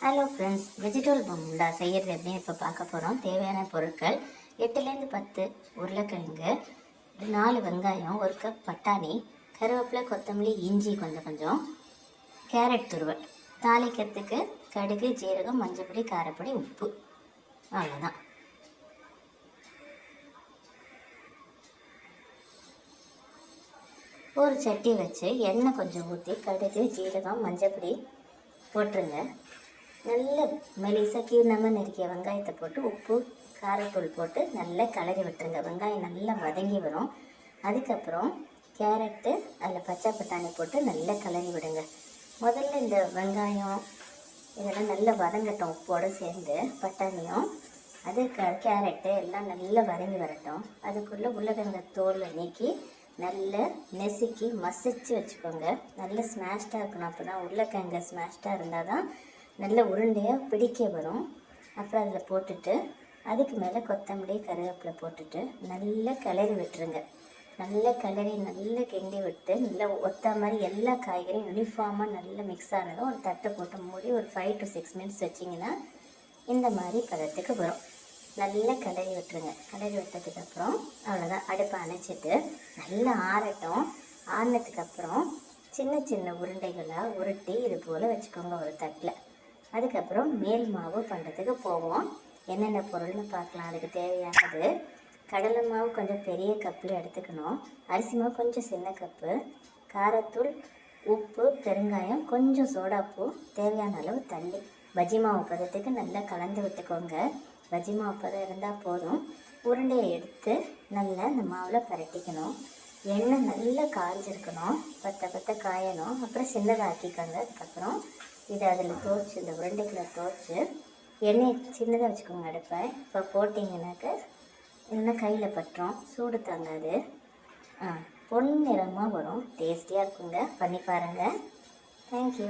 Hello friends, vegetable bonda செய்கிறது எப்படின்னு இப்போ பார்க்க போகிறோம். தேவையான பொருட்கள் 8லேருந்து 10 உருளைக்கிழங்கு, 4 வெங்காயம், 1 கப் பட்டாணி, கருவேப்பிலை, கொத்தமல்லி, இஞ்சி கொஞ்சம் கொஞ்சம், கேரட் துருவல், தாளிக்கிறதுக்கு கடுகு, ஜீரகம், மஞ்சப்பொடி, காரப்பொடி, உப்பு, அவ்வளோதான். ஒரு சட்டி வச்சு எண்ணெய் கொஞ்சம் ஊற்றி கடுகு, ஜீரகம், மஞ்சப்பொடி போட்டுருங்க. நல்ல மெலிசாக கீர்ணமாக நறுக்கிய வெங்காயத்தை போட்டு உப்பு, காரத்தூள் போட்டு நல்லா கிளறி விட்டுருங்க. வெங்காயம் நல்லா வதங்கி வரும். அதுக்கப்புறம் கேரட்டு, அதில் பச்சை பட்டாணி போட்டு நல்லா கிளறி விடுங்க. முதல்ல இந்த வெங்காயம் இதெல்லாம் நல்லா வதங்கட்டும், உப்போடு சேர்ந்து பட்டாணியும் அது கேரட்டு எல்லாம் நல்லா வதங்கி வரட்டும். அதுக்குள்ளே உருளைக்கிழங்கு தோலை நீக்கி நல்லா நெசுக்கி மசிச்சு வச்சுக்கோங்க. நல்ல ஸ்மாஷ்டாக இருக்கணும். அப்போ தான் உருளைக்கிழங்கு ஸ்மாஷ்டாக இருந்தால் தான் நல்ல உருண்டையாக பிடிக்க வரும். அப்புறம் அதில் போட்டுட்டு அதுக்கு மேலே கொத்தமல்லி, கருவேப்பிலை போட்டுட்டு நல்லா கிளறி விட்டுருங்க. நல்லா கிளறி நல்லா கிண்டி விட்டு நல்லா ஒத்த மாதிரி எல்லா காய்கறியும் யூனிஃபார்மாக நல்லா மிக்ஸ் ஆனதும் ஒரு தட்டை போட்டு மூடி ஒரு 5 to 6 minutes வச்சிங்கன்னா இந்த மாதிரி பதத்துக்கு வரும். நல்லா கிளறி விட்டுருங்க. கிளறி விட்டதுக்கப்புறம் அவ்வளோதான், அடுப்பை அணைச்சிட்டு நல்லா ஆறட்டும். ஆறினதுக்கப்புறம் சின்ன சின்ன உருண்டைகளாக உருட்டி இது போல் வச்சுக்கோங்க ஒரு தட்டில். அதுக்கப்புறம் மேல் மாவு பண்ணுறதுக்கு போவோம். என்னென்ன பொருள்னு பார்க்கலாம். அதுக்கு தேவையானது கடலை மாவு கொஞ்சம் பெரிய கப்பில் எடுத்துக்கணும். அரிசி மாவு கொஞ்சம் சின்ன கப்பு, காரத்தூள், உப்பு, பெருங்காயம், கொஞ்சம் சோடாப்பூ, தேவையான அளவு தண்ணி. பஜ்ஜி மாவு பதத்துக்கு நல்லா கலந்து விட்டுக்கோங்க. பஜ்ஜி மாவு பதம் இருந்தால் போதும். உருண்டையை எடுத்து நல்லா இந்த மாவில் பரட்டிக்கணும். எண்ணெய் நல்லா காய்ஞ்சிருக்கணும், பத்த காயணும். அப்புறம் சின்னதாக ஆக்கிக்கோங்க. அதுக்கப்புறம் இதை அதில் துவைச்சி இந்த உருண்டைகளை துவைச்சி எண்ணெய் சின்னதாக வச்சுக்கோங்க அடுப்பை. இப்போ போட்டிங்கனாக்க இன்னும் கையில் பட்டுரும், சூடு தாங்காது. பொன்னிறமாக வரும், டேஸ்டியாக இருக்குங்க. பண்ணி பாருங்கள். தேங்க்யூ.